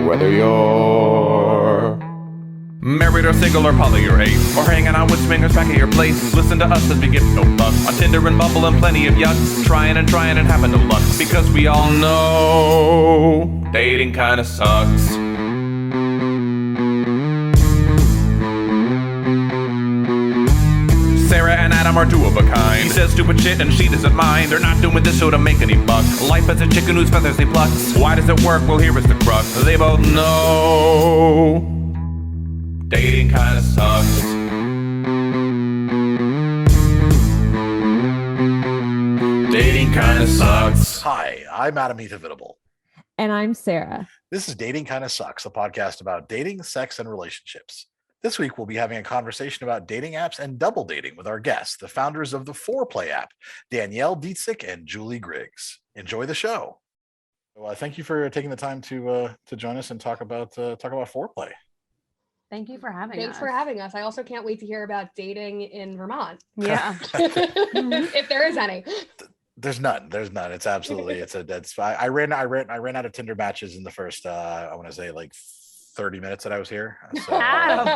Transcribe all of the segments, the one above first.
Whether you're married or single or poly or ace, or hanging out with swingers back at your place, listen to us as we give no fuck on Tinder and Bumble and plenty of yucks, trying and having no luck, because we all know dating kinda sucks. Sarah and Adam are two of a kind. He says stupid shit and she doesn't mind. They're not doing this show to make any buck. Life as a chicken whose feathers they pluck. Why does it work? Well, here is the crux. They both know dating kinda sucks. Dating kinda sucks. Hi, I'm Adam Heath Avitable. And I'm Sarah. This is Dating Kinda Sucks, a podcast about dating, sex, and relationships. This week, we'll be having a conversation about dating apps and double dating with our guests, the founders of the Fourplay app, Danielle Dietzig and Julie Griggs. Enjoy the show. So, thank you for taking the time to join us and talk about Fourplay. Thank you for having us. Thanks for having us. I also can't wait to hear about dating in Vermont. Yeah. If there is any. There's none. It's absolutely. I ran out of Tinder matches in the first. I want to say like 30 minutes that I was here. So,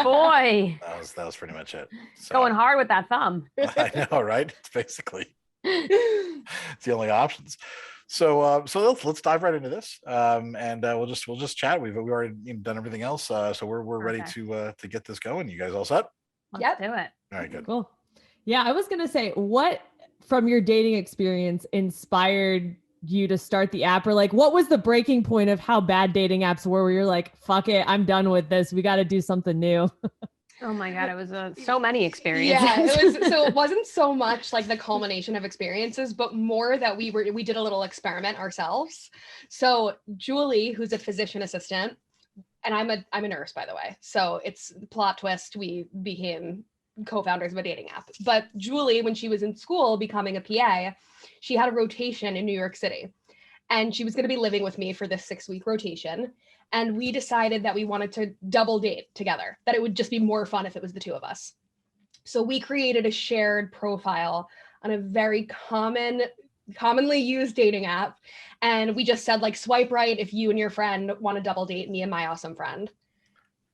boy. That was pretty much it. So, going hard with that thumb. I know, right? It's basically it's the only options. So let's dive right into this. And we'll just chat. We've already done everything else. So we're ready to get this going. You guys all set? Let's do it. All right, good. Cool. Yeah, I was gonna say, what from your dating experience inspired you to start the app, or like what was the breaking point of how bad dating apps were where you're like, fuck it, I'm done with this, we got to do something new? Oh my god, it was so many experiences. Yeah, it wasn't so much like the culmination of experiences, but more that we did a little experiment ourselves. So Julie, who's a physician assistant, and I'm a nurse, by the way, so it's plot twist, we became co-founders of a dating app. But Julie, when she was in school becoming a PA, she had a rotation in New York City, and she was going to be living with me for this 6-week rotation. And we decided that we wanted to double date together, that it would just be more fun if it was the two of us. So we created a shared profile on a very commonly used dating app. And we just said, like, swipe right if you and your friend want to double date me and my awesome friend.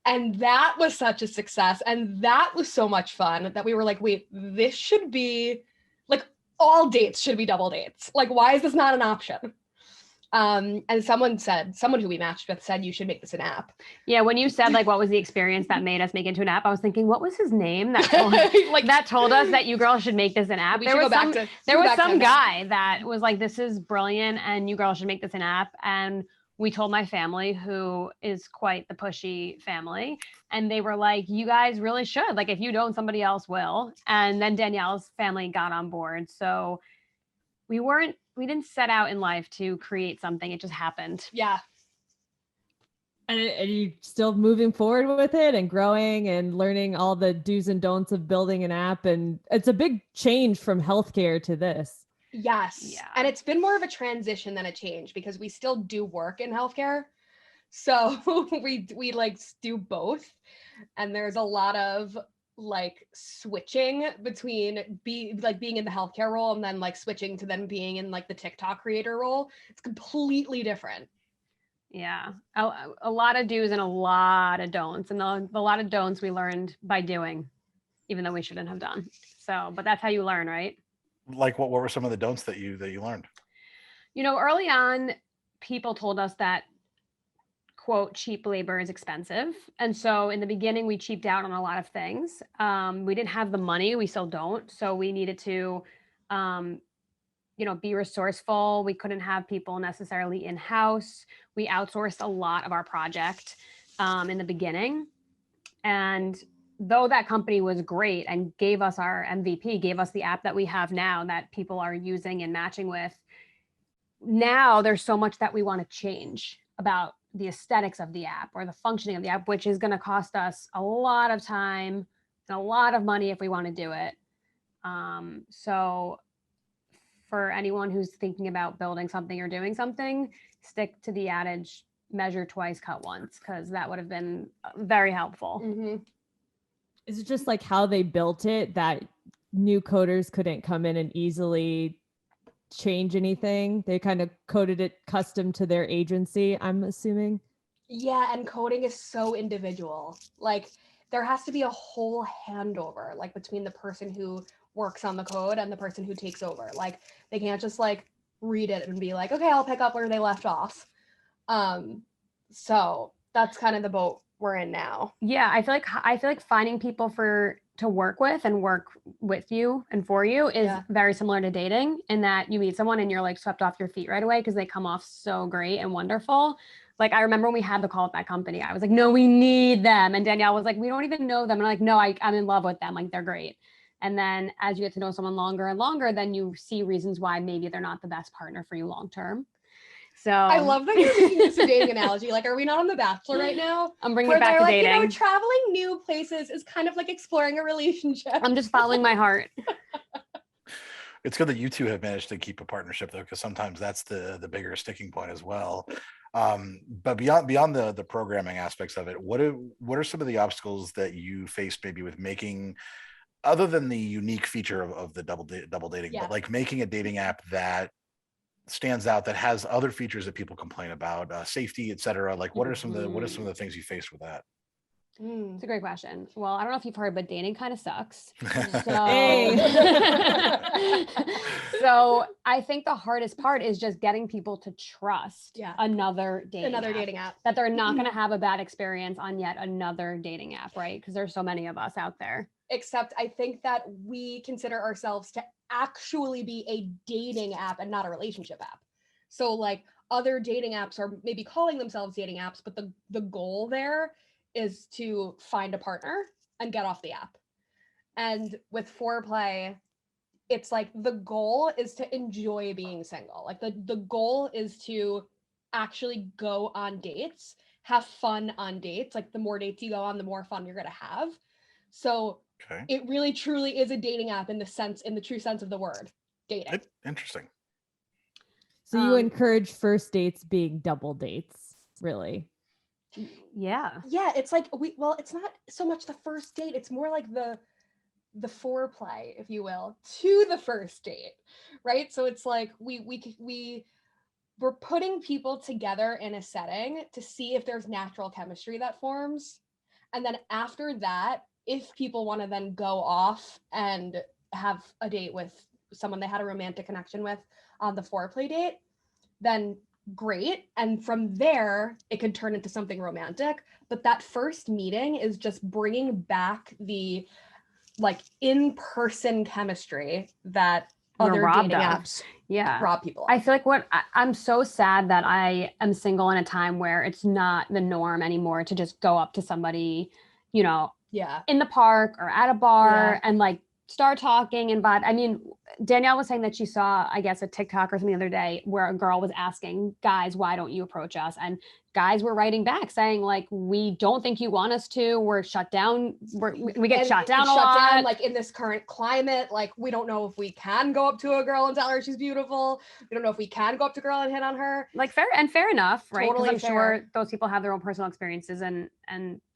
And that was such a success. And that was so much fun that we were like, wait, this should be like, all dates should be double dates. Like, why is this not an option? And someone who we matched with said, you should make this an app. Yeah. When you said like, what was the experience that made us make it into an app? I was thinking, what was his name that told us that you girls should make this an app? There was some guy that was like, this is brilliant and you girls should make this an app. And we told my family, who is quite the pushy family, and they were like, you guys really should. Like, if you don't, somebody else will. And then Danielle's family got on board. So we didn't set out in life to create something. It just happened. Yeah. And are you still moving forward with it and growing and learning all the do's and don'ts of building an app? And it's a big change from healthcare to this. Yes. Yeah. And it's been more of a transition than a change because we still do work in healthcare. So we like do both. And there's a lot of like switching between being in the healthcare role and then like switching to then being in like the TikTok creator role. It's completely different. Yeah. A lot of do's and a lot of don'ts. And the lot of don'ts we learned by doing, even though we shouldn't have done. So, but that's how you learn, right? Like what were some of the don'ts that you learned? Early on, people told us that, quote, cheap labor is expensive. And so in the beginning, we cheaped out on a lot of things. We didn't have the money. We still don't. So we needed to, be resourceful. We couldn't have people necessarily in-house. We outsourced a lot of our project in the beginning. And though that company was great and gave us our MVP, gave us the app that we have now that people are using and matching with, now there's so much that we want to change about the aesthetics of the app or the functioning of the app, which is going to cost us a lot of time and a lot of money if we want to do it. So for anyone who's thinking about building something or doing something, stick to the adage, measure twice, cut once, because that would have been very helpful. Mm-hmm. Is it just like how they built it that new coders couldn't come in and easily change anything? They kind of coded it custom to their agency, I'm assuming. Yeah, and coding is so individual. Like there has to be a whole handover, like between the person who works on the code and the person who takes over. Like they can't just like read it and be like, okay, I'll pick up where they left off. So that's kind of the boat we're in now. Yeah, I feel like finding people to work with and work with you and for you is very similar to dating, in that you meet someone and you're like swept off your feet right away because they come off so great and wonderful. Like I remember when we had the call with that company, I was like, no, we need them. And Danielle was like, we don't even know them. And I'm like, no, I'm in love with them. Like they're great. And then as you get to know someone longer and longer, then you see reasons why maybe they're not the best partner for you long term. So I love that you're making this a dating analogy. Like, are we not on The Bachelor right now? I'm bringing it back to like, dating. you know, traveling new places is kind of like exploring a relationship. I'm just following my heart. It's good that you two have managed to keep a partnership though, because sometimes that's the bigger sticking point as well. But beyond the programming aspects of it, what are some of the obstacles that you faced maybe with making, other than the unique feature of the double dating, but like making a dating app that stands out, that has other features that people complain about, safety, etc. Like what are some of the things you faced with that? It's a great question. Well, I don't know if you've heard, but dating kind of sucks. So I think the hardest part is just getting people to trust another dating app, that they're not going to have a bad experience on yet another dating app, right? Because there's so many of us out there. Except I think that we consider ourselves to actually be a dating app and not a relationship app. So like other dating apps are maybe calling themselves dating apps, but the goal there is to find a partner and get off the app. And with Fourplay, it's like the goal is to enjoy being single. Like the goal is to actually go on dates, have fun on dates. Like the more dates you go on, the more fun you're going to have. So it really truly is a dating app in the true sense of the word, dating. Interesting. So you encourage first dates being double dates, really? Yeah, it's like it's not so much the first date, it's more like the foreplay, if you will, to the first date, right? So it's like we're putting people together in a setting to see if there's natural chemistry that forms, and then after that, if people want to then go off and have a date with someone they had a romantic connection with on the foreplay date, then great. And from there, it could turn into something romantic. But that first meeting is just bringing back the like in-person chemistry that other dating apps rob people of. I feel like I'm so sad that I am single in a time where it's not the norm anymore to just go up to somebody, you know, in the park or at a bar and like start talking and vibe. I mean, Danielle was saying that she saw, I guess, a TikTok or something the other day where a girl was asking guys, why don't you approach us? And guys were writing back saying like, we don't think you want us to, we're shut down. We get shut down a lot. Like in this current climate, like we don't know if we can go up to a girl and tell her she's beautiful. We don't know if we can go up to a girl and hit on her. Like fair enough, right? Totally I'm sure those people have their own personal experiences and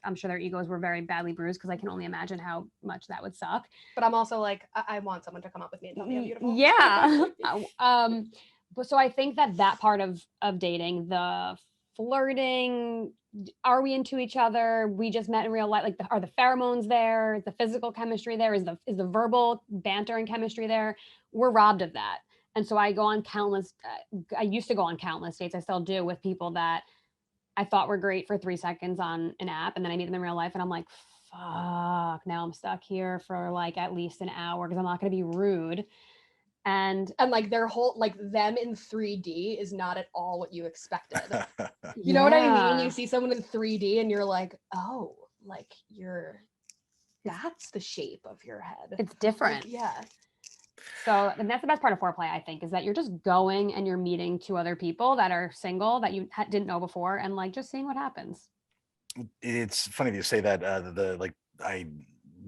I'm sure their egos were very badly bruised, because I can only imagine how much that would suck. But I'm also like, I want someone to come up with me and tell me I'm beautiful. Yeah. But so I think that part of dating, the flirting, are we into each other? We just met in real life. Like, are the pheromones there? Is the physical chemistry there? Is the verbal banter and chemistry there? We're robbed of that. And so I go on countless. I used to go on countless dates. I still do, with people that I thought were great for 3 seconds on an app, and then I meet them in real life, and I'm like, fuck, now I'm stuck here for like at least an hour because I'm not going to be rude. And like their whole, like them in 3D is not at all what you expected. You know what I mean? You see someone in 3D and you're like, oh, like that's the shape of your head. It's different. Like, So, and that's the best part of Fourplay, I think, is that you're just going and you're meeting 2 other people that are single that you didn't know before, and like just seeing what happens. It's funny that you say that.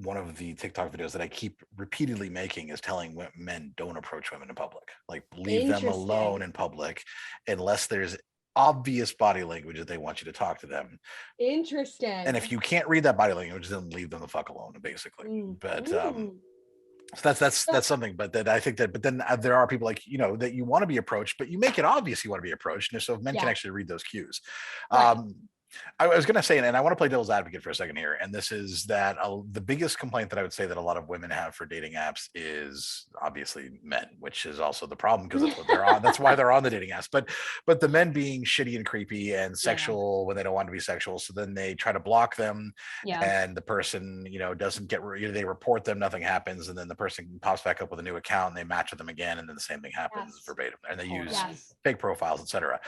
One of the TikTok videos that I keep repeatedly making is telling men don't approach women in public. Like, leave them alone in public unless there's obvious body language that they want you to talk to them. Interesting. And if you can't read that body language, then leave them the fuck alone, basically. But so that's something. But then I think that, but then there are people like, you know, that you want to be approached, but you make it obvious you want to be approached, and so men can actually read those cues. I was going to say, and I want to play devil's advocate for a second here. And this is that the biggest complaint that I would say that a lot of women have for dating apps is obviously men, which is also the problem because that's what they're on. That's why they're on the dating apps. But the men being shitty and creepy and sexual when they don't want to be sexual. So then they try to block them, and the person, doesn't get, they report them, nothing happens. And then the person pops back up with a new account and they match with them again. And then the same thing happens verbatim. And they use fake profiles, etc.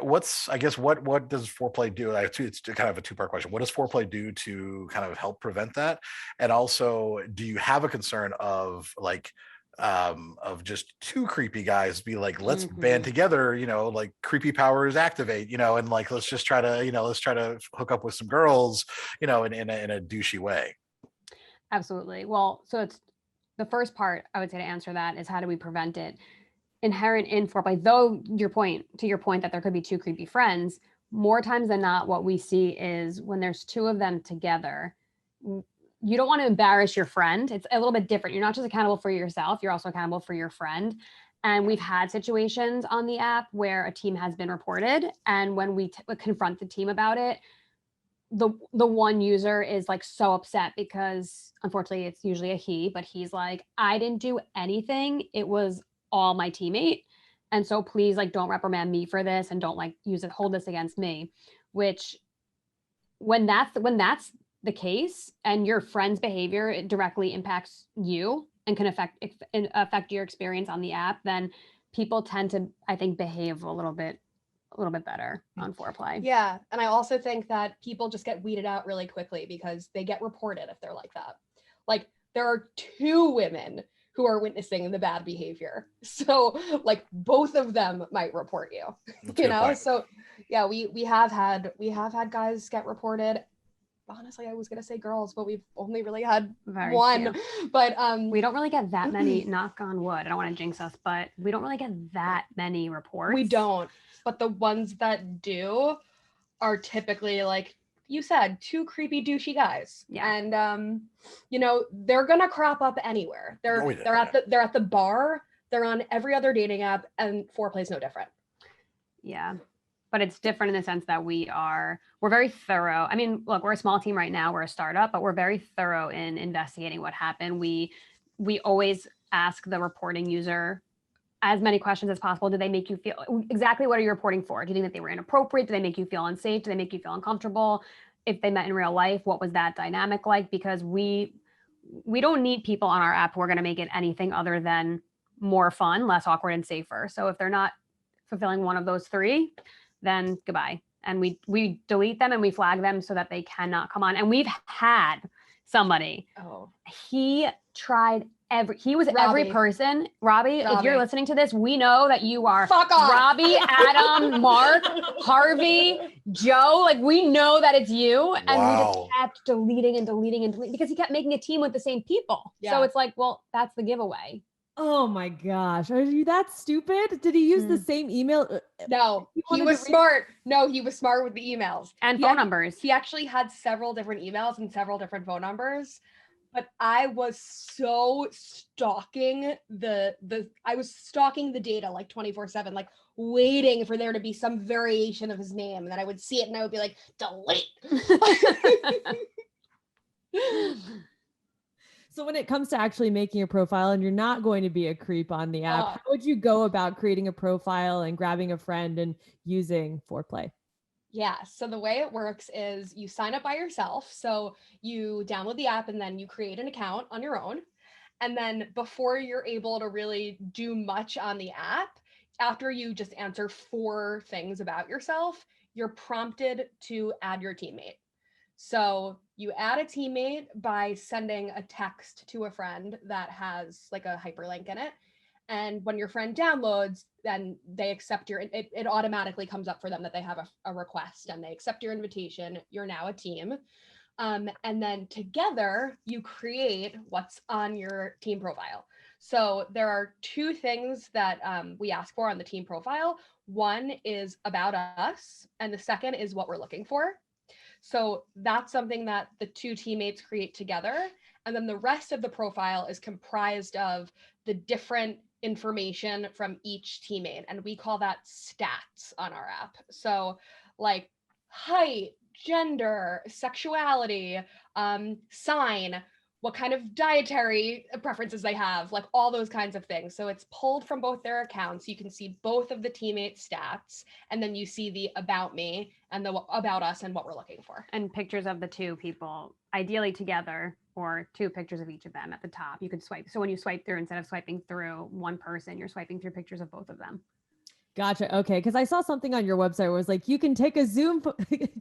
What does Fourplay do? It's kind of a two-part question. What does Fourplay do to kind of help prevent that? And also, do you have a concern of just two creepy guys be like, let's band together, like creepy powers activate, and like let's try to hook up with some girls, in a douchey way? Absolutely. Well, so it's the first part I would say to answer that is how do we prevent it? Inherent in Fourplay, though to your point that there could be two creepy friends, more times than not, what we see is when there's two of them together, you don't want to embarrass your friend. It's a little bit different. You're not just accountable for yourself, you're also accountable for your friend. And we've had situations on the app where a team has been reported. And when we confront the team about it, the one user is like so upset because unfortunately it's usually a he, but he's like, I didn't do anything. It was all my teammate. And so please don't reprimand me for this and don't hold this against me, which when that's the case and your friend's behavior, it directly impacts you and can affect your experience on the app, then people tend to, I think, behave a little bit better on Fourplay. Yeah. And I also think that people just get weeded out really quickly because they get reported if they're like that. Like there are two women who are witnessing the bad behavior. So both of them might report you, So yeah, we have had guys get reported. Honestly, I was going to say girls, but we've only really had one, but we don't really get that many, knock on wood. I don't want to jinx us, but we don't really get that many reports. We don't, but the ones that do are typically you said, two creepy douchey guys. Yeah. And they're gonna crop up anywhere. They're at the bar, they're on every other dating app, and Fourplay's no different. Yeah. But it's different in the sense that we're very thorough. I mean, look, we're a small team right now, we're a startup, but we're very thorough in investigating what happened. We always ask the reporting user as many questions as possible. Do they make you feel exactly what are you reporting for? Do you think that they were inappropriate? Do they make you feel unsafe? Do they make you feel uncomfortable? If they met in real life, what was that dynamic like? Because we don't need people on our app who are going to make it anything other than more fun, less awkward, and safer. So if they're not fulfilling one of those three, then goodbye. And we delete them and we flag them so that they cannot come on. And we've had somebody, he tried every person. Robbie, if you're listening to this, we know that you are fuck off. Robbie, Adam, Mark, Harvey, Joe. We know that it's you. And we just kept deleting and deleting and deleting because he kept making a team with the same people. Yeah. So it's well, that's the giveaway. Oh my gosh. Are you that stupid? Did he use the same email? No, he was smart. No, he was smart with the emails. And phone numbers. He actually had several different emails and several different phone numbers. But I was so stalking the data 24/7, waiting for there to be some variation of his name. And then I would see it and I would be like, delete. So when it comes to actually making a profile and you're not going to be a creep on the app, how would you go about creating a profile and grabbing a friend and using Fourplay? Yeah. So the way it works is you sign up by yourself. So you download the app and then you create an account on your own. And then before you're able to really do much on the app, after you just answer 4 things about yourself, you're prompted to add your teammate. So you add a teammate by sending a text to a friend that has a hyperlink in it. And when your friend downloads, then they accept it automatically comes up for them that they have a request and they accept your invitation. You're now a team. And then together you create what's on your team profile. So there are 2 things that we ask for on the team profile. One is about us, and the second is what we're looking for. So that's something that the 2 teammates create together. And then the rest of the profile is comprised of the different information from each teammate. And we call that stats on our app. So height, gender, sexuality, sign, what kind of dietary preferences they have, like all those kinds of things. So it's pulled from both their accounts. You can see both of the teammates' stats, and then you see the about me and the about us and what we're looking for. And pictures of the two people, ideally together, or two pictures of each of them at the top. You could swipe. So when you swipe through, instead of swiping through one person, you're swiping through pictures of both of them. Gotcha. Okay. Because I saw something on your website where it was like, you can take a Zoom,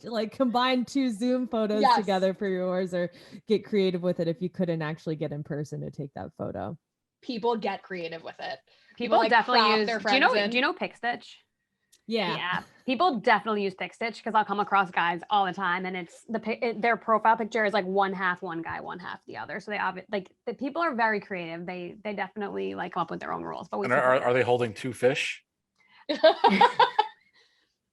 like combine 2 Zoom photos Yes. together for yours, or get creative with it if you couldn't actually get in person to take that photo. People get creative with it. People like, definitely crop use. their Do you know? friends in. Do you know PicStitch? Yeah. Yeah, people definitely use PicStitch because I'll come across guys all the time, and it's their profile picture is like one half one guy, one half the other. So they like the people are very creative. They definitely like come up with their own rules. But we And support it. are they holding 2 fish?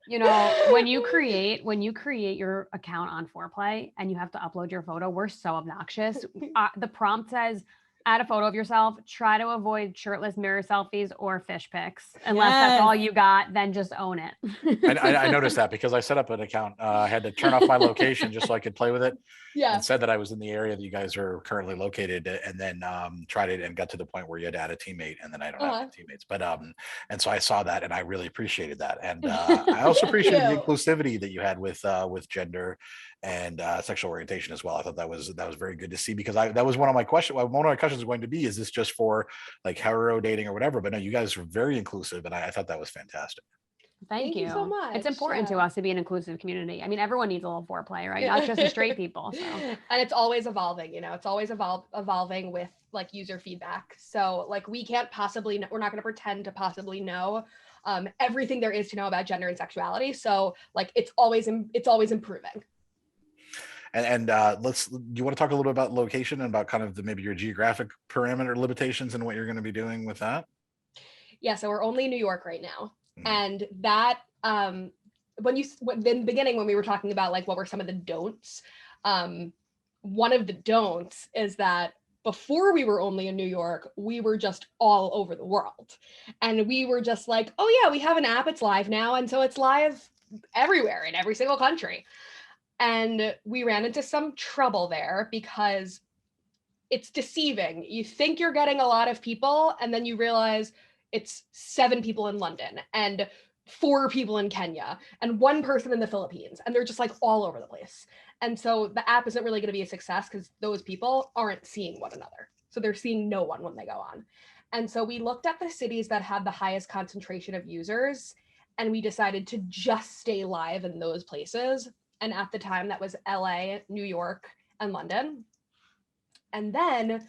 You know, when you create your account on Fourplay and you have to upload your photo, we're so obnoxious. The prompt says, add a photo of yourself, try to avoid shirtless mirror selfies or fish pics. Unless that's all you got, then just own it. I noticed that because I set up an account. I had to turn off my location just so I could play with it. Yeah. And said that I was in the area that you guys are currently located, and then tried it and got to the point where you had to add a teammate, and then I don't have any teammates. But and so I saw that and I really appreciated that. And I also appreciated the inclusivity that you had with gender and sexual orientation as well. I thought that was very good to see, because that was one of my questions. One of my questions was going to be, is this just for like hetero dating or whatever? But no, you guys were very inclusive, and I thought that was fantastic. Thank you so much. It's important to us to be an inclusive community. I mean, everyone needs a little foreplay, right? Not just the straight people. So. And it's always evolving, you know, it's always evolving with like user feedback. So like we can't possibly, we're not going to pretend to possibly know everything there is to know about gender and sexuality. So like it's always improving. And do you want to talk a little bit about location and about kind of maybe your geographic parameter limitations and what you're going to be doing with that? Yeah, so we're only in New York right now. And that, in the beginning, when we were talking about like what were some of the don'ts, one of the don'ts is that before we were only in New York, we were just all over the world. And we were just like, oh yeah, we have an app, it's live now. And so it's live everywhere in every single country. And we ran into some trouble there because it's deceiving. You think you're getting a lot of people, and then you realize it's 7 people in London and 4 people in Kenya and 1 person in the Philippines. And they're just like all over the place. And so the app isn't really going to be a success because those people aren't seeing one another. So they're seeing no one when they go on. And so we looked at the cities that had the highest concentration of users, and we decided to just stay live in those places. And at the time that was LA, New York, and London. And then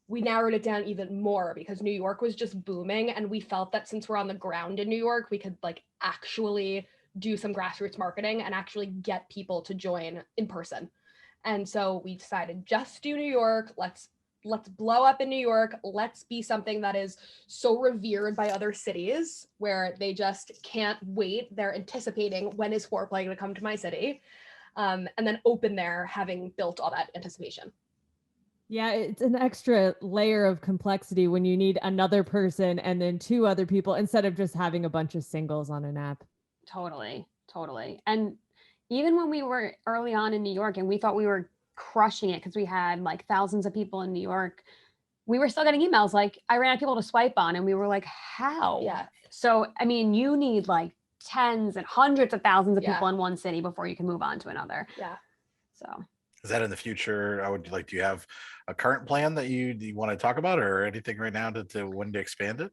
we narrowed it down even more because New York was just booming. And we felt that since we're on the ground in New York, we could like actually do some grassroots marketing and actually get people to join in person. And so we decided just do New York. Let's blow up in New York. Let's be something that is so revered by other cities where they just can't wait. They're anticipating, when is Fourplay going to come to my city? And then open there, having built all that anticipation. Yeah, it's an extra layer of complexity when you need another person and then 2 other people instead of just having a bunch of singles on an app. Totally. And even when we were early on in New York and we thought we were crushing it because we had like thousands of people in New York, we were still getting emails like, I ran out of people to swipe on, and we were like, how? Yeah. So, I mean, you need like tens and hundreds of thousands of people in one city before you can move on to another. Yeah. So is that in the future? Do you have a current plan that you want to talk about, or anything right now to when to expand it?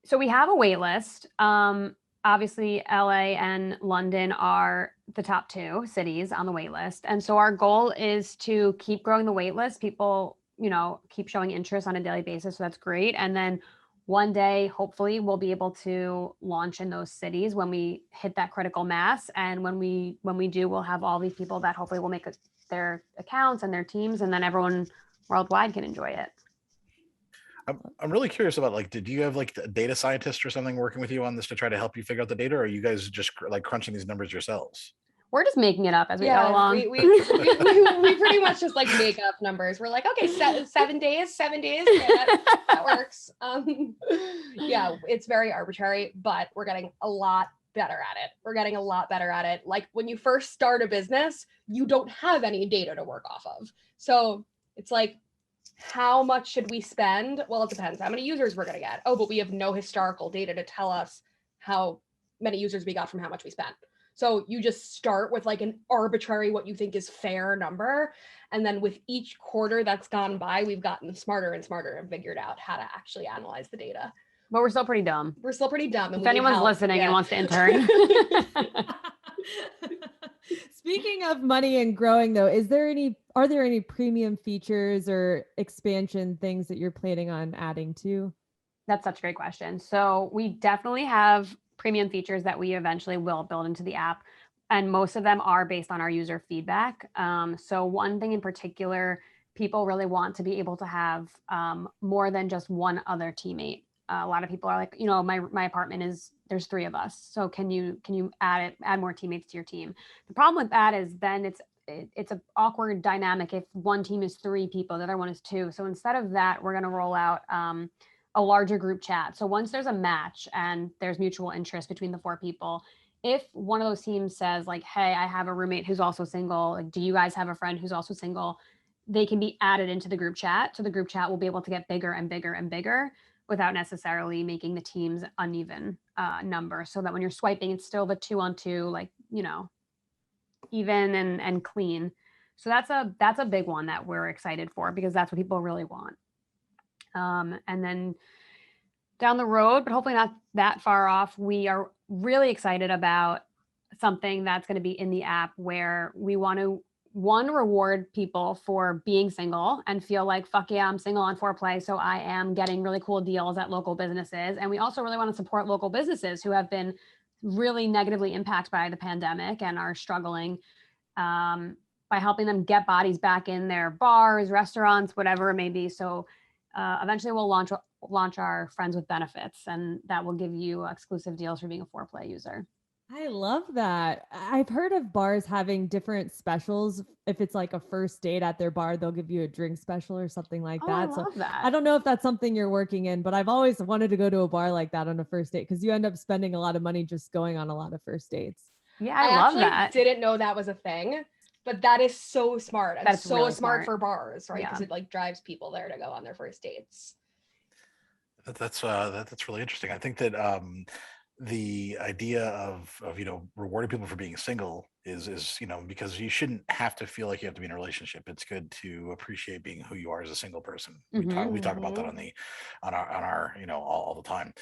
So we have a wait list. Obviously LA and London are the top 2 cities on the wait list. And so our goal is to keep growing the wait list. People, you know, keep showing interest on a daily basis. So that's great. And then one day, hopefully we'll be able to launch in those cities when we hit that critical mass. And when we do, we'll have all these people that hopefully will make their accounts and their teams, and then everyone worldwide can enjoy it. I'm really curious about, like, did you have like a data scientist or something working with you on this to try to help you figure out the data, or are you guys just like crunching these numbers yourselves? We're just making it up as we go along. We pretty much just like make up numbers. We're like, okay, 7 days. Yeah, that works. Yeah, it's very arbitrary, but we're getting a lot better at it. We're getting a lot better at it. Like when you first start a business, you don't have any data to work off of. So it's like, how much should we spend? Well, it depends how many users we're going to get. Oh, but we have no historical data to tell us how many users we got from how much we spent. So you just start with like an arbitrary, what you think is fair number. And then with each quarter that's gone by, we've gotten smarter and smarter and figured out how to actually analyze the data. But we're still pretty dumb. We're still pretty dumb. And If anyone's listening and wants to intern. Speaking of money and growing though, are there any premium features or expansion things that you're planning on adding to? That's such a great question. So we definitely have premium features that we eventually will build into the app. And most of them are based on our user feedback. So one thing in particular, people really want to be able to have more than just one other teammate. A lot of people are like, my apartment there's 3 of us. So can you add more teammates to your team? The problem with that is then it's an awkward dynamic if one team is 3 people, the other one is 2. So instead of that, we're going to roll out a larger group chat. So once there's a match and there's mutual interest between the 4 people, if one of those teams says like, hey, I have a roommate who's also single, like, do you guys have a friend who's also single? They can be added into the group chat. So the group chat will be able to get bigger and bigger and bigger without necessarily making the teams uneven number, so that when you're swiping, it's still the 2-on-2, like, even and clean. So that's a big one that we're excited for, because that's what people really want. And then down the road, but hopefully not that far off, we are really excited about something that's going to be in the app where we want to, reward people for being single and feel like, fuck yeah, I'm single on Fourplay, so I am getting really cool deals at local businesses. And we also really want to support local businesses who have been really negatively impacted by the pandemic and are struggling, by helping them get bodies back in their bars, restaurants, whatever it may be. So eventually we'll launch our Friends with Benefits, and that will give you exclusive deals for being a Fourplay user. I love that. I've heard of bars having different specials. If it's like a first date at their bar, they'll give you a drink special or something like that. I love that. I don't know if that's something you're working in, but I've always wanted to go to a bar like that on a first date, because you end up spending a lot of money just going on a lot of first dates. Yeah, I love actually that. Didn't know that was a thing, but that is so smart. And That's so really smart smart for bars, right? Yeah. Because it like drives people there to go on their first dates. That's really interesting. I think that the idea of rewarding people for being single is because you shouldn't have to feel like you have to be in a relationship. It's good to appreciate being who you are as a single person. We talk about that on our all the time.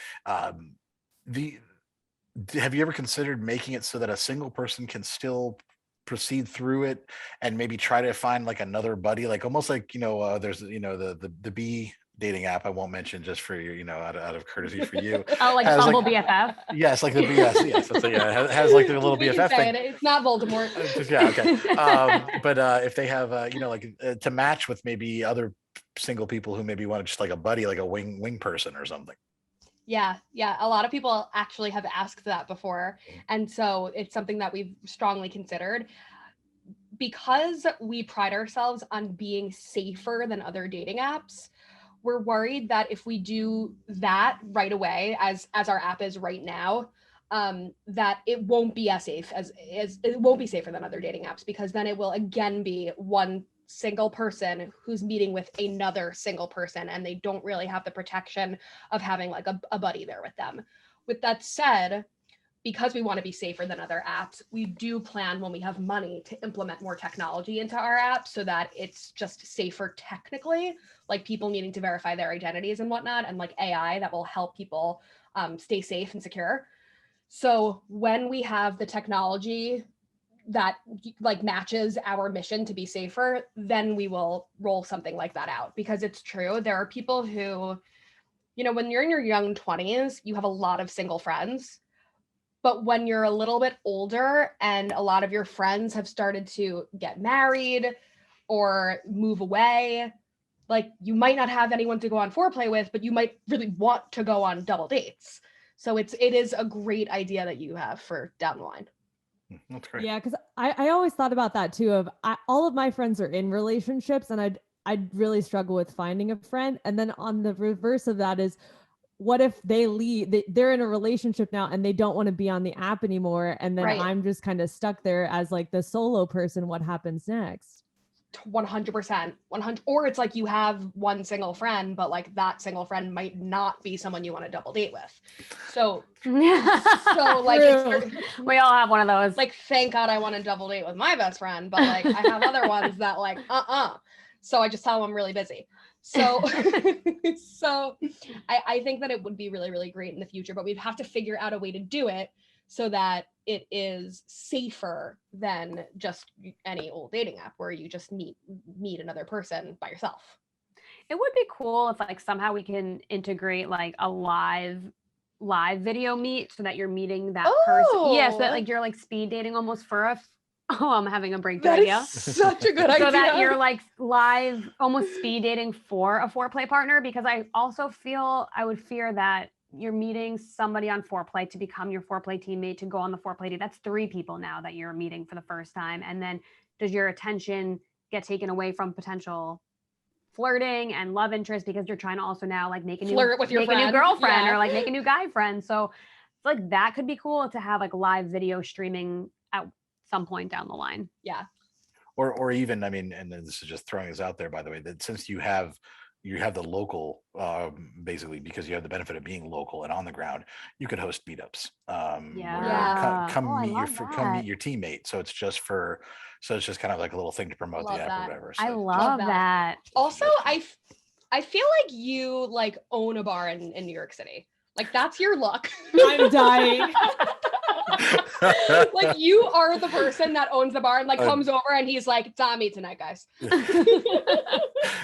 Have you ever considered making it so that a single person can still proceed through it and maybe try to find like another buddy, like almost like there's the B dating app I won't mention just for you, out of courtessy for you. Oh, like Bumble BFF? Yes, like the BS. Yes, it has like the little BFF thing. It's not Voldemort. Yeah, okay. But if they have to match with maybe other single people who maybe want just like a buddy, like a wing person or something. Yeah. A lot of people actually have asked that before. And so it's something that we've strongly considered. Because we pride ourselves on being safer than other dating apps, we're worried that if we do that right away, as our app is right now, that it won't be as safe as it won't be safer than other dating apps, because then it will again be one single person who's meeting with another single person, and they don't really have the protection of having like a buddy there with them. With that said, because we want to be safer than other apps, we do plan, when we have money, to implement more technology into our app so that it's just safer technically, like people needing to verify their identities and whatnot, and like AI that will help people stay safe and secure. So when we have the technology that like matches our mission to be safer, then we will roll something like that out. Because it's true, there are people who, when you're in your young 20s, you have a lot of single friends. But when you're a little bit older and a lot of your friends have started to get married or move away, like you might not have anyone to go on Fourplay with, but you might really want to go on double dates. So it is a great idea that you have for down the line. That's great. Yeah, because I always thought about that too. All of my friends are in relationships, and I'd really struggle with finding a friend. And then on the reverse of that is, what if they leave, they're in a relationship now and they don't want to be on the app anymore. And then Right. I'm just kind of stuck there as like the solo person. What happens next? 100%. 100. Or it's like you have one single friend, but like that single friend might not be someone you want to double date with. So like We all have one of those. like, thank God I want to double date with my best friend, but like I have other ones that like, so I just tell them I'm really busy. So, so I think that it would be really, really great in the future, but we'd have to figure out a way to do it so that it is safer than just any old dating app where you just meet another person by yourself. It would be cool if like somehow we can integrate like a live video meet so that you're meeting that person. Yeah, so that like you're like speed dating almost for a I'm having a breakthrough idea. Is such a good idea. So that you're like live, almost speed dating for a Fourplay partner, because I also I would fear that you're meeting somebody on Fourplay to become your Fourplay teammate to go on the Fourplay date. That's 3 people now that you're meeting for the first time. And then does your attention get taken away from potential flirting and love interest because you're trying to also now like make a new girlfriend or like make a new guy friend. So it's like that could be cool to have like live video streaming at some point down the line. Yeah. Or even, I mean, and this is just throwing this out there, by the way, that since you have the local, basically because you have the benefit of being local and on the ground, you could host meetups. Come meet your teammate. So it's just kind of like a little thing to promote the app or whatever. So I love that. Also, I feel like you like own a bar in New York City. Like that's your look. I'm dying. Like you are the person that owns the bar and like comes over and he's like, it's on me tonight, guys.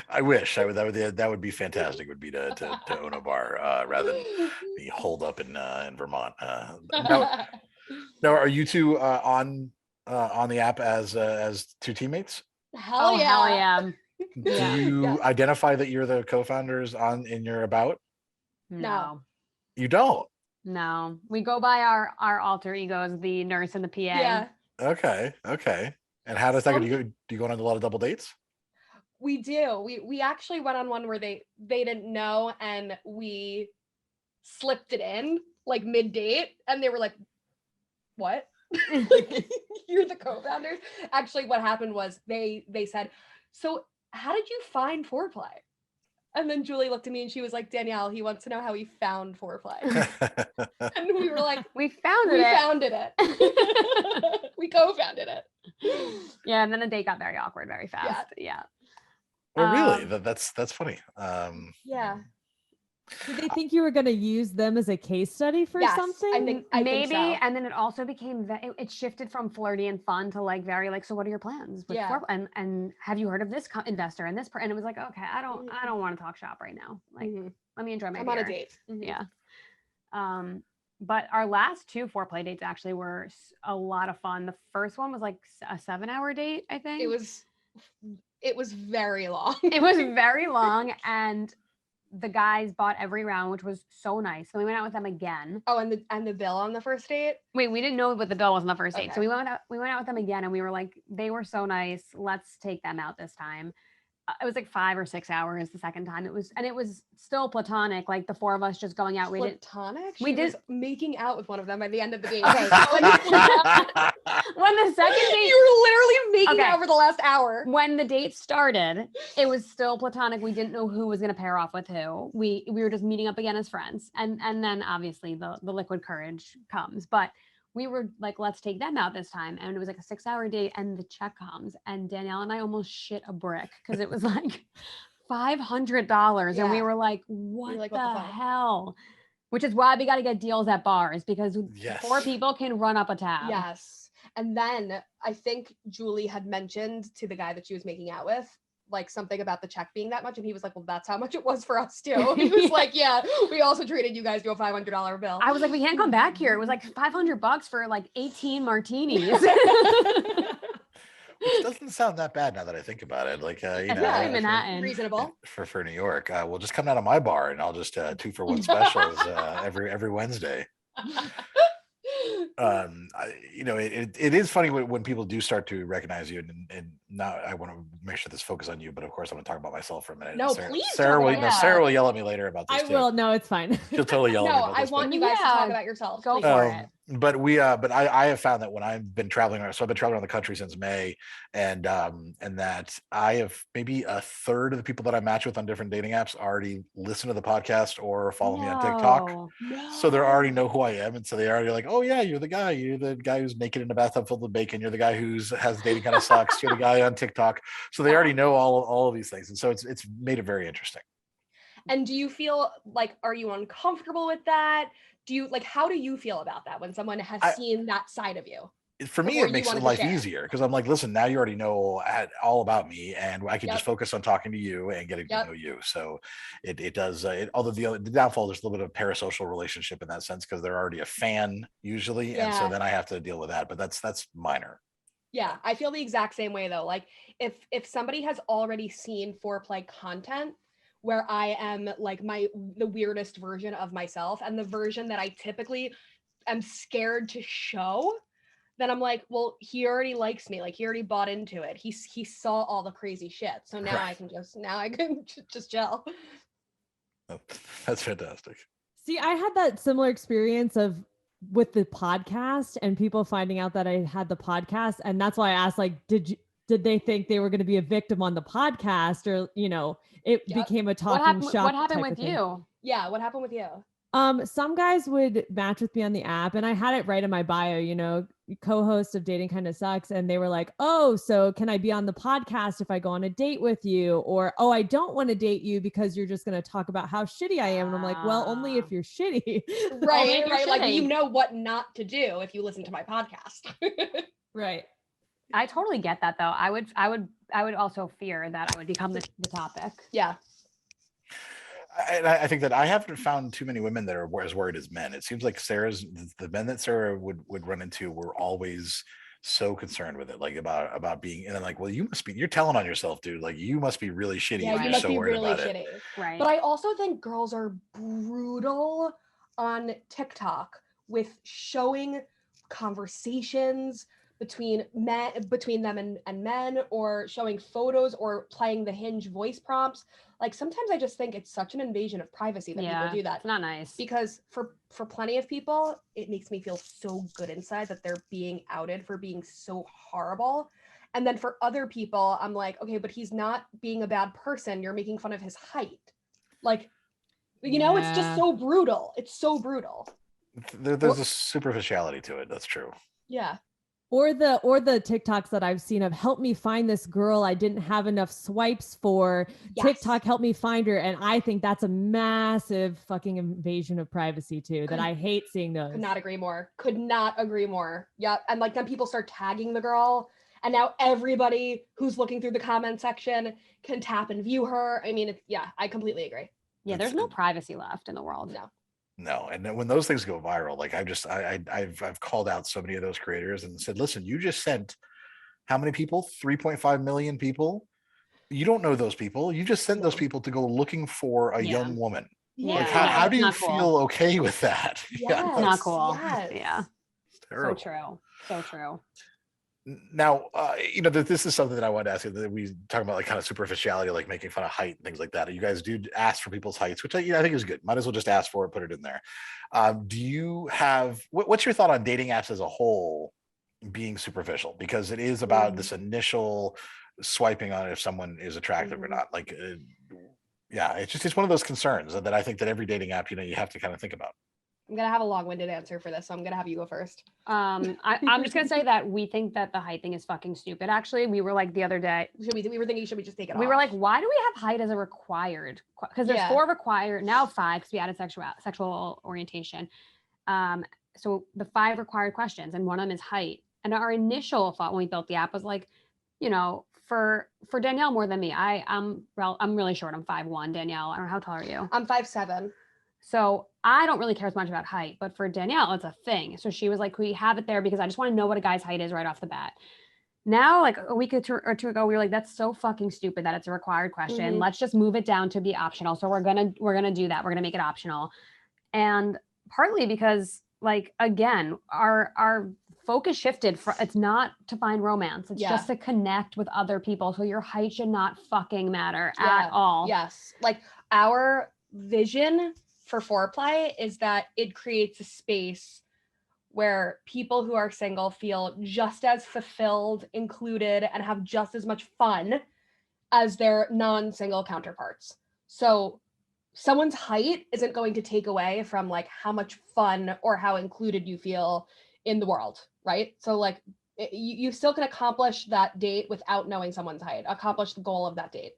I wish that would be fantastic. Would be to own a bar rather than be holed up in Vermont. Now, are you two on the app as 2 teammates? Hell yeah. Do you identify that you're the co-founders in your about? No. You don't? No, we go by our alter egos, the nurse and the PA. Yeah. Okay. And how does that go? Do you go on a lot of double dates? We do. We actually went on one where they didn't know and we slipped it in like mid-date and they were like, what? Like, you're the co-founders? Actually, what happened was they said, so how did you find Fourplay? And then Julie looked at me and she was like, Danielle, he wants to know how he found Fourplay. And we were like, we founded it. We co-founded it. Yeah, and then the date got very awkward very fast. Yeah. Well, really? That's funny. Yeah. Did they think you were going to use them as a case study for something? I think maybe. so. And then it also became it shifted from flirty and fun to like very like, so what are your plans? With and have you heard of this investor and this and it was like, okay, I don't want to talk shop right now. Like, let me enjoy my beer. I'm on a date. Yeah. But our last 2 Fourplay dates actually were a lot of fun. The first one was like a 7-hour date, I think. It was very long. It was very long, and the guys bought every round, which was so nice. So we went out with them again. Oh, and the bill on the first date? Wait, we didn't know what the bill was on the first date. Okay. So we went out with them again, and we were like, they were so nice. Let's take them out this time. It was like 5 or 6 hours the second time. It was still platonic, like the 4 of us just going out. Platonic? We was making out with one of them by the end of the date. Okay. When the second date, you were literally making out for the last hour. When the date started, it was still platonic. We didn't know who was going to pair off with who. We were just meeting up again as friends, and then obviously the liquid courage comes, but. We were like, let's take them out this time. And it was like a 6-hour date and the check comes and Danielle and I almost shit a brick because it was like $500. And we were like, what the hell? Which is why we got to get deals at bars because 4 people can run up a tab. Yes. And then I think Julie had mentioned to the guy that she was making out with, like something about the check being that much. And he was like, well, that's how much it was for us too. He was like, yeah, we also treated you guys to a $500 bill. I was like, we can't come back here. It was like $500 for like 18 martinis. Which doesn't sound that bad now that I think about it. Like, Manhattan. Reasonable. For New York. We'll just come down to my bar and I'll just 2-for-1 specials every Wednesday. It is funny when people do start to recognize you, and now I want to make sure this focus on you, but of course I'm going to talk about myself for a minute. No, Sarah, please Sarah talk will, about no, yourself. Sarah will yell at me later about this I too. will. No, it's fine. She'll totally yell at me No, about I this. want but- you guys to Yeah, talk about yourselves. go please. for it. But I have found that when I've been traveling around, so I've been traveling around the country since May, and that I have maybe a third of the people that I match with on different dating apps already listen to the podcast or follow me on TikTok. No. So they already know who I am, and so they already like, oh yeah, you're the guy who's naked in a bathtub filled with bacon. You're the guy who's has dating kind of sucks. You're the guy on TikTok. So they already know all of these things, and so it's made it very interesting. And do you feel like, are you uncomfortable with that? Do you like, how do you feel about that when someone has seen that side of you? For me, Before it you makes wanted to life share. easier because I'm like, listen, now you already know all about me, and I can Yep. just focus on talking to you and getting Yep. to know you. So it does. Although the downfall, there's a little bit of a parasocial relationship in that sense because they're already a fan usually, and so Yeah. then I have to deal with that. But that's minor. Yeah, I feel the exact same way though. Like if somebody has already seen Fourplay content where I am like the weirdest version of myself and the version that I typically am scared to show, then I'm like, well, he already likes me. Like he already bought into it. He saw all the crazy shit. So now I can just gel. That's fantastic. See, I had that similar experience with the podcast and people finding out that I had the podcast. And that's why I asked, like, did they think they were going to be a victim on the podcast, or, it Yep. became a talking shop. What happened type with of thing. you? Yeah, what happened with you? Some guys would match with me on the app, and I had it right in my bio, co-host of Dating Kinda Sucks. And they were like, oh, so can I be on the podcast if I go on a date with you? Or, oh, I don't want to date you because you're just going to talk about how shitty I am. And I'm like, well, only if you're shitty. Right, you're right. Like shitty. you know what not to do if you listen to my podcast. Right. I totally get that though. I would also fear that I would become the topic. Yeah. I think that I haven't found too many women that are as worried as men. It seems like the men that Sarah would run into were always so concerned with it, like about being, and then like, well, you're telling on yourself, dude. Like you must be really shitty Yeah, if you you're must so be worried really about it. shitty. Right. But I also think girls are brutal on TikTok with showing conversations between them and men, or showing photos or playing the Hinge voice prompts. Like sometimes I just think it's such an invasion of privacy that people do that. It's not nice. Because for plenty of people, it makes me feel so good inside that they're being outed for being so horrible. And then for other people, I'm like, okay, but he's not being a bad person. You're making fun of his height. Like, it's just so brutal. It's so brutal. There's a superficiality to it. That's true. Yeah. Or the TikToks that I've seen of help me find this girl I didn't have enough swipes for. Yes. TikTok help me find her. And I think that's a massive fucking invasion of privacy too, that I hate seeing those. Could not agree more. Yeah. And like then people start tagging the girl, and now everybody who's looking through the comment section can tap and view her. I mean, I completely agree. Yeah, there's no privacy left in the world. No, and then when those things go viral, like I've called out so many of those creators and said, listen, you just sent how many people? 3.5 million people. You don't know those people. You just sent those people to go looking for a young woman. Yeah. Like how do you Not feel cool. okay with that? Yes. Not cool. Yes. Yeah. It's terrible. So true. Now, this is something that I wanted to ask you, that we talk about, like kind of superficiality, like making fun of height and things like that. You guys do ask for people's heights, which I think is good. Might as well just ask for it, put it in there. Do you have, what's your thought on dating apps as a whole being superficial? Because it is about this initial swiping on if someone is attractive or not. Like, it's one of those concerns that I think that every dating app, you have to kind of think about. I'm going to have a long-winded answer for this, so I'm going to have you go first. I'm just going to say that we think that the height thing is fucking stupid. Actually, we were like the other day, We were thinking, should we just take it off? we were like, why do we have height as a required? Because there's 4 required, now 5, because we added sexual orientation. So the 5 required questions, and one of them is height. And our initial thought when we built the app was like, for Danielle more than me, I'm really short. I'm 5'1". Danielle, I don't know, how tall are you? I'm 5'7". So I don't really care as much about height, but for Danielle, it's a thing. So she was like, we have it there because I just want to know what a guy's height is right off the bat. Now, like a week or two ago, we were like, that's so fucking stupid that it's a required question. Mhm. Let's just move it down to be optional. So we're gonna do that. We're gonna make it optional. And partly because like, again, our focus shifted for, it's not to find romance. It's just to connect with other people. So your height should not fucking matter at all. Yes. Like our vision for Fourplay is that it creates a space where people who are single feel just as fulfilled, included, and have just as much fun as their non-single counterparts. So someone's height isn't going to take away from like how much fun or how included you feel in the world, right? So like you still can accomplish that date without knowing someone's height, accomplish the goal of that date.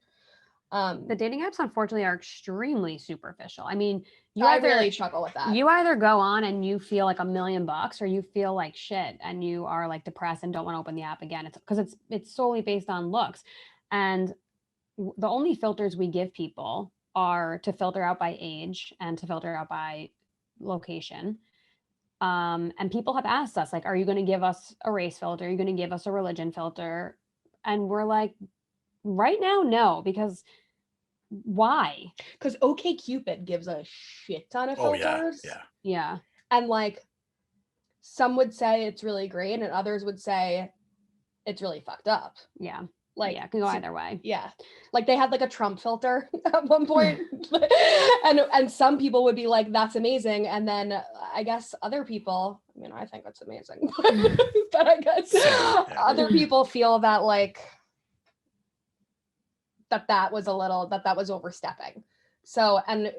The dating apps, unfortunately, are extremely superficial. I mean, I really struggle with that. You either go on and you feel like $1 million, or you feel like shit and you are like depressed and don't want to open the app again. It's because it's solely based on looks. And the only filters we give people are to filter out by age and to filter out by location. And people have asked us, like, are you going to give us a race filter? Are you going to give us a religion filter? And we're like, right now, no, because why? Because OkCupid gives a shit ton of filters. Yeah. And like some would say it's really great and others would say it's really fucked up. Yeah. Like, yeah, it can go either way. Yeah. Like they had like a Trump filter at one point. and some people would be like, that's amazing. And then I guess other people, I mean, I think that's amazing. But I guess other people feel that like that was overstepping. So, and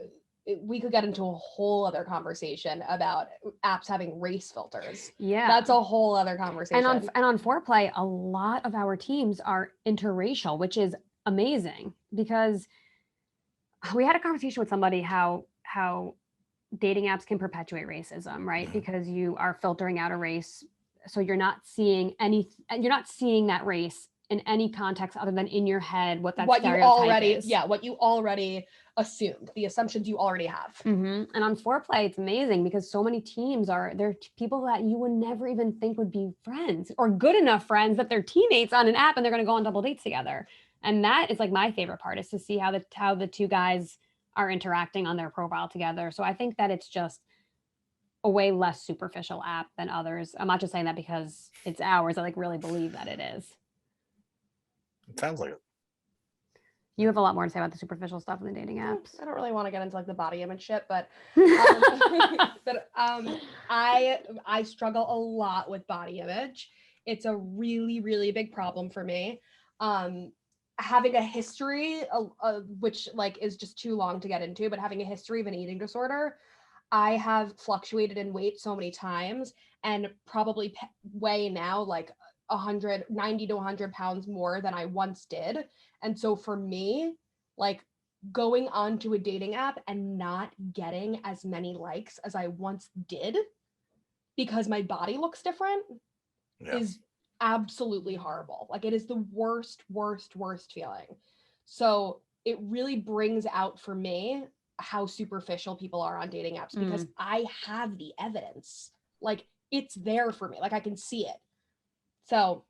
we could get into a whole other conversation about apps having race filters. Yeah. That's a whole other conversation. And on Fourplay, a lot of our teams are interracial, which is amazing because we had a conversation with somebody how dating apps can perpetuate racism, right? Because you are filtering out a race. So you're not seeing that race in any context other than in your head, what stereotype is. What you already assumed, the assumptions you already have. Mm-hmm. And on Fourplay, it's amazing because so many teams they're people that you would never even think would be friends or good enough friends that they're teammates on an app and they're going to go on double dates together. And that is like my favorite part, is to see how the two guys are interacting on their profile together. So I think that it's just a way less superficial app than others. I'm not just saying that because it's ours. I like really believe that it is. It sounds like it. You have a lot more to say about the superficial stuff in the dating apps. I don't really want to get into like the body image shit, but I struggle a lot with body image. It's a really, really big problem for me. Having a history, which like is just too long to get into, but having a history of an eating disorder, I have fluctuated in weight so many times and probably weigh now like 90 to 100 pounds more than I once did. And so for me, like going onto a dating app and not getting as many likes as I once did because my body looks different is absolutely horrible. Like it is the worst feeling. So it really brings out for me how superficial people are on dating apps because I have the evidence. Like it's there for me. Like I can see it. So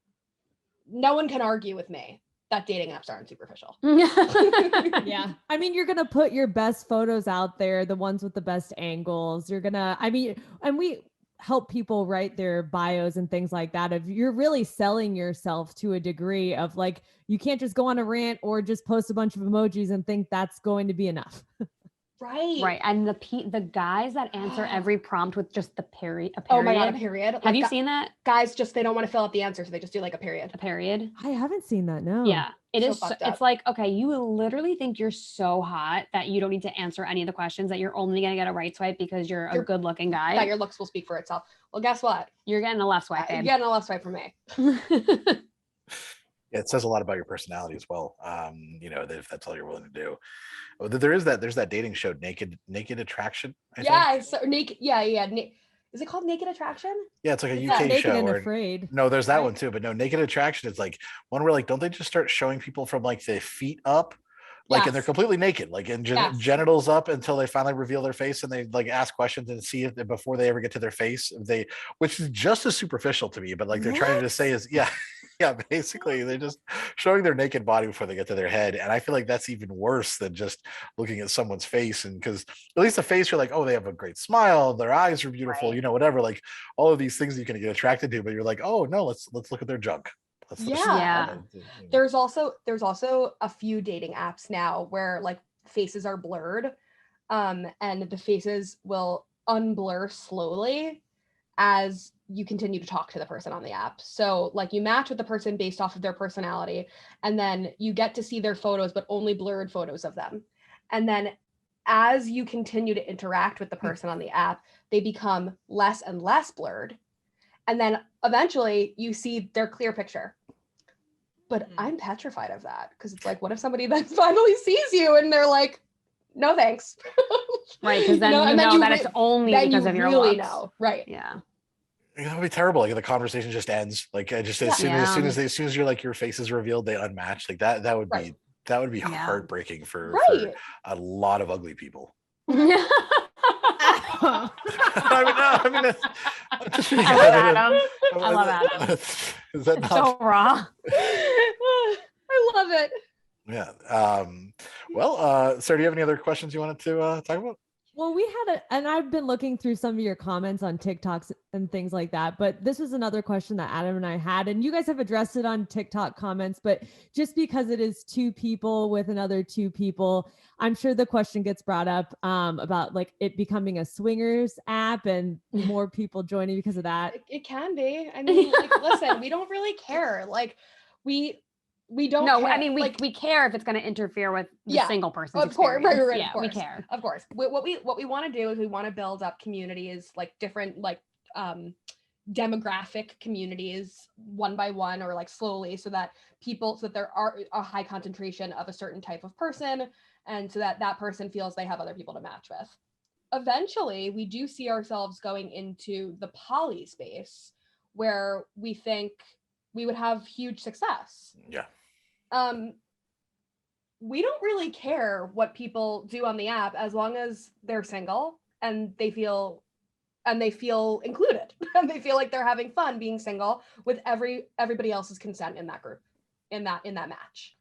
no one can argue with me that dating apps aren't superficial. Yeah. I mean, you're going to put your best photos out there, the ones with the best angles. And we help people write their bios and things like that. If you're really selling yourself to a degree of like, you can't just go on a rant or just post a bunch of emojis and think that's going to be enough. Right. And the guys that answer every prompt with just a period. Oh my God, a period. Have you seen that? Guys they don't want to fill out the answer, so they just do like a period. A period. I haven't seen that, no. Yeah. It's like, okay, you literally think you're so hot that you don't need to answer any of the questions, that you're only going to get a right swipe because you're a good looking guy. That your looks will speak for itself. Well, guess what? You're getting a left swipe, babe. You're getting a left swipe from me. It says a lot about your personality as well. If that's all you're willing to do. There's that dating show, Naked Attraction. I think. So naked. Yeah. Is it called Naked Attraction? Yeah, it's like a UK Naked show. and Afraid. No, there's that one too. But no, Naked Attraction is like one where like, don't they just start showing people from like the feet up? Like, and they're completely naked, like and genitals up until they finally reveal their face, and they like ask questions and see if before they ever get to their face, which is just as superficial to me, but like they're trying to say is Yeah, basically they're just showing their naked body before they get to their head. And I feel like that's even worse than just looking at someone's face. And because at least the face, you're like, oh, they have a great smile, their eyes are beautiful, Right. whatever, like all of these things you can get attracted to, but you're like, oh no, let's look at their junk. Yeah. Yeah. There's also a few dating apps now where like faces are blurred, and the faces will unblur slowly as you continue to talk to the person on the app. So like you match with the person based off of their personality, and then you get to see their photos, but only blurred photos of them. And then as you continue to interact with the person on the app, they become less and less blurred. And then eventually you see their clear picture. But I'm petrified of that because it's like, what if somebody then finally sees you and they're like, no thanks. Right, because then No, you and then know you that re- it's only then because you of your really looks. know, right? Yeah. That would be terrible. Like the conversation just ends. Like I just as soon as you're like your face is revealed, they unmatch. Like that would Right. be Yeah. heartbreaking for Right. a lot of ugly people. Ow. I mean, that's, I'm just I love Adam. I love Adam. Is that not? So raw. I love it. Yeah. Well, Sarah, do you have any other questions you wanted to talk about? Well, we had and I've been looking through some of your comments on TikToks and things like that, but this was another question that Adam and I had, and you guys have addressed it on TikTok comments, but just because it is two people with another two people, I'm sure the question gets brought up about like it becoming a swingers app and more people joining because of that. It can be. I mean, like, listen, we don't really care. Like, we don't. No, care. I mean we care if it's going to interfere with the Yeah, single person's of course, experience. right, Yeah, of course, we care. Of course. What we want to do is we want to build up communities, like different like demographic communities one by one or like slowly, so that there are a high concentration of a certain type of person, and so that that person feels they have other people to match with. Eventually, we do see ourselves going into the poly space where we think we would have huge success. Yeah. We don't really care what people do on the app as long as they're single and they feel included and they feel like they're having fun being single with everybody else's consent in that group, in that match.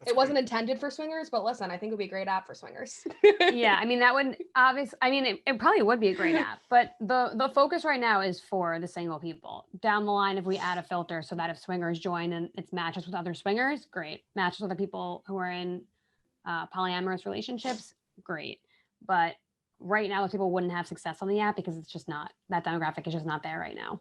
It wasn't intended for swingers, but listen, I think it would be a great app for swingers. Yeah, I mean, that would obviously, I mean, it probably would be a great app, but the focus right now is for the single people. Down the line, if we add a filter so that if swingers join and it's matches with other swingers, great. Matches with other people who are in polyamorous relationships, great. But right now, those people wouldn't have success on the app because it's just not, that demographic is just not there right now.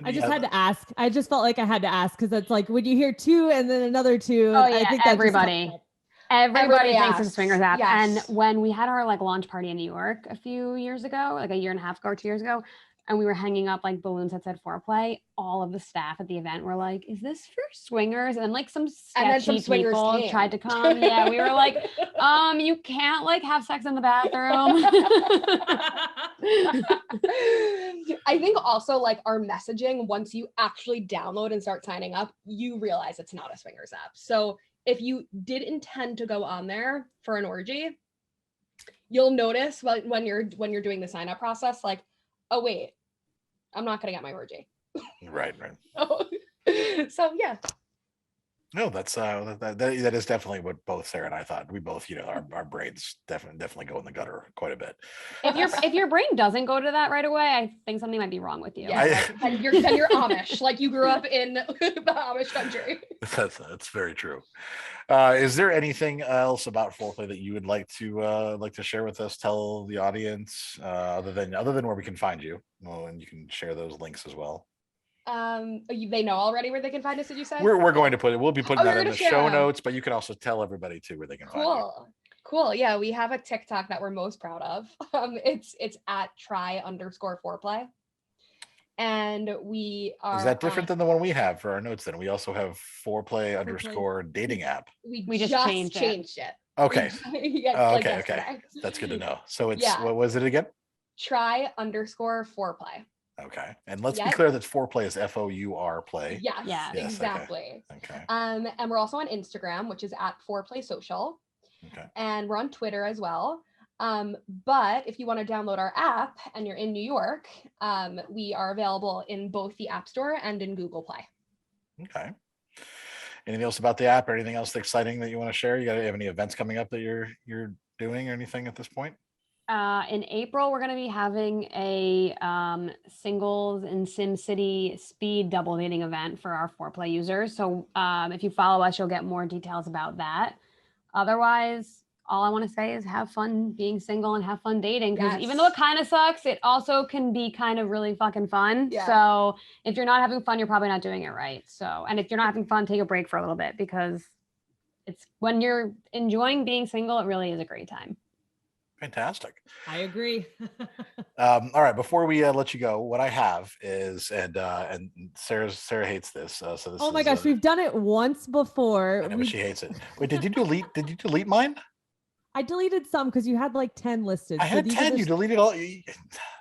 I just had to ask. I just felt like I had to ask because it's like when you hear two and then another two. Oh yeah, I think that everybody Everybody thinks it's a asks. swingers app. Yes. And when we had our like launch party in New York a few years ago, like a year and a half ago or 2 years ago, and we were hanging up like balloons that said Fourplay, all of the staff at the event were like, "Is this for swingers?" And like some sketchy swingers people came. tried to come. Yeah, we were like, you can't like have sex in the bathroom. I think also like our messaging, once you actually download and start signing up, you realize it's not a swingers app. So if you did intend to go on there for an orgy, you'll notice when you're doing the sign up process, like, oh wait, I'm not gonna get my orgy. Right. So yeah. No, that's that is definitely what both Sarah and I thought. We both, our brains definitely go in the gutter quite a bit. If your brain doesn't go to that right away, I think something might be wrong with you. Yeah, then you're Amish, like you grew up in the Amish country. That's very true. Is there anything else about Fourplay that you would like to share with us? Tell the audience other than where we can find you. Well, and you can share those links as well. They know already where they can find us, did you say? We're going to we'll be putting that in the show them. notes, but you can also tell everybody too where they can find you. Cool. Yeah, we have a TikTok that we're most proud of. It's at try_foreplay. And we are. Is that different than the one we have for our notes? Then we also have Fourplay_ dating app. We just changed it. Okay. Okay. That's good to know. So it's what was it again? Try_foreplay. Okay. And let's be clear that Fourplay is FOUR play. Yes, yes, exactly. Okay. And we're also on Instagram, which is at Fourplay Social. Okay. And we're on Twitter as well. But if you want to download our app and you're in New York, we are available in both the App Store and in Google Play. Okay. Anything else about the app or anything else exciting that you want to share? You have any events coming up that you're doing or anything at this point? In April, we're going to be having a singles in SimCity speed double dating event for our Fourplay users. So if you follow us, you'll get more details about that. Otherwise, all I want to say is have fun being single and have fun dating. Because even though it kind of sucks, it also can be kind of really fucking fun. Yeah. So if you're not having fun, you're probably not doing it right. So, and if you're not having fun, take a break for a little bit, because it's when you're enjoying being single, it really is a great time. Fantastic. I agree. All right. Before we let you go, what I have is, and Sarah hates this. So this. Oh my gosh, we've done it once before. I know, but she hates it. Wait, did you delete mine? I deleted some because you had like 10 listed. I had 10. You deleted all.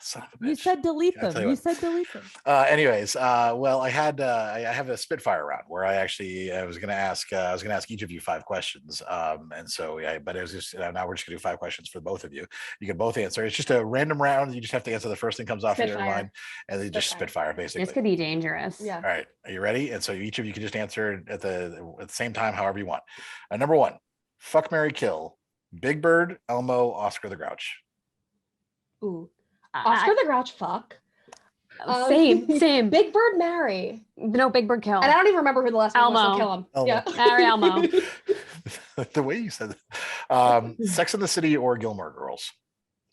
Son of a bitch. You said delete Yeah, them. You said delete them. Anyways, well, I have a Spitfire round where I was going to ask each of you 5 questions. And so, but it was just, now we're just going to do 5 questions for both of you. You can both answer. It's just a random round. You just have to answer the first thing comes off of your mind, and then just Spitfire basically. This could be dangerous. Yeah. All right. Are you ready? And so each of you can just answer at the same time, however you want. Number 1, fuck, marry, kill. Big Bird, Elmo, Oscar the Grouch. Ooh. Oscar the Grouch, fuck. Same. Big Bird, marry. No, Big Bird, kill. And I don't even remember who the last one was, so Elmo. kill him. Elmo. Yeah. Marry Elmo. The way you said it. Sex in the City or Gilmore Girls?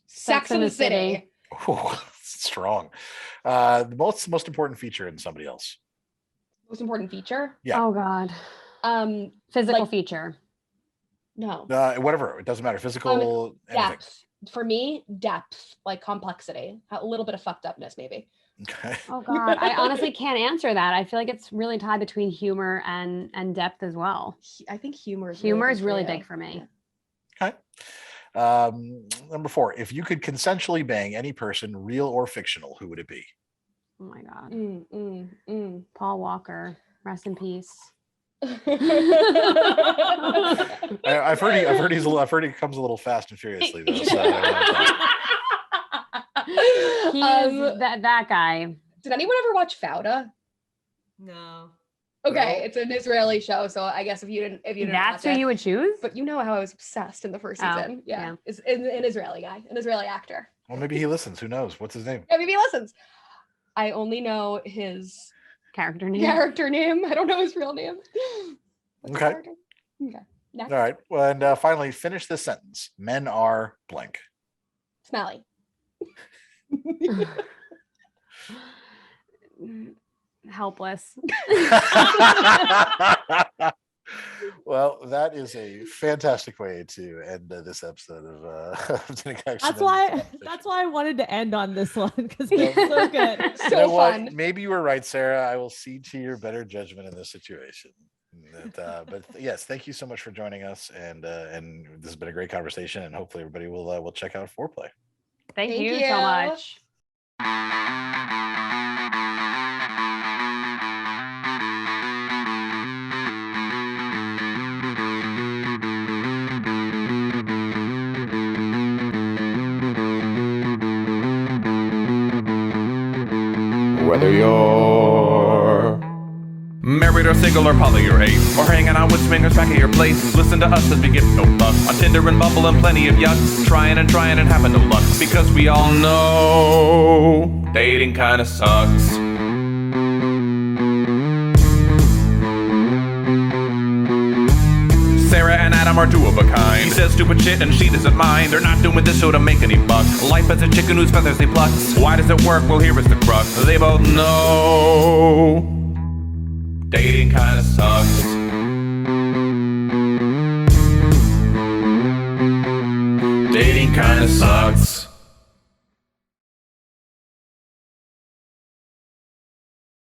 Sex in the City. Oh, strong. The most important feature in somebody else. Most important feature? Yeah. Oh God. Physical feature. No. Whatever. It doesn't matter. Physical. Anything. Depth. For me, depth, like complexity, a little bit of fucked upness, maybe. Okay. Oh God. I honestly can't answer that. I feel like it's really tied between humor and depth as well. I think humor is really big for me. Okay. Number 4, if you could consensually bang any person, real or fictional, who would it be? Oh my God. Paul Walker. Rest in peace. I've heard he comes a little fast and furiously though. So he is that guy. Did anyone ever watch Fauda? No. Okay, it's an Israeli show, so I guess if you didn't that's watch who you would choose. But you know how I was obsessed in the first season. Yeah. It's an Israeli guy, an Israeli actor. Well, maybe he listens. Who knows? What's his name? Yeah, maybe he listens. I only know his character name. I don't know his real name. Okay. Okay. Next. All right. Well, and finally, finish this sentence. Men are blank. Smelly. Helpless. Well, that is a fantastic way to end this episode of Dating Hacks. That's why I wanted to end on this one, because it's so good. So fun. Maybe you were right, Sarah. I will cede to your better judgment in this situation. But yes, thank you so much for joining us, and this has been a great conversation, and hopefully everybody will check out Fourplay. Thank you so much. Whether you're married or single or poly or ace, or hanging out with swingers back at your place, listen to us as we give no fuck on Tinder and Bumble and plenty of yucks, trying and having no luck, because we all know dating kinda sucks. Sarah and Adam are 2 of a kind. He says stupid shit and she doesn't mind. They're not doing this show to make any buck. Life as a chicken whose feathers they pluck. Why does it work? Well, here is the crux. They both know dating kinda sucks. Dating kinda sucks.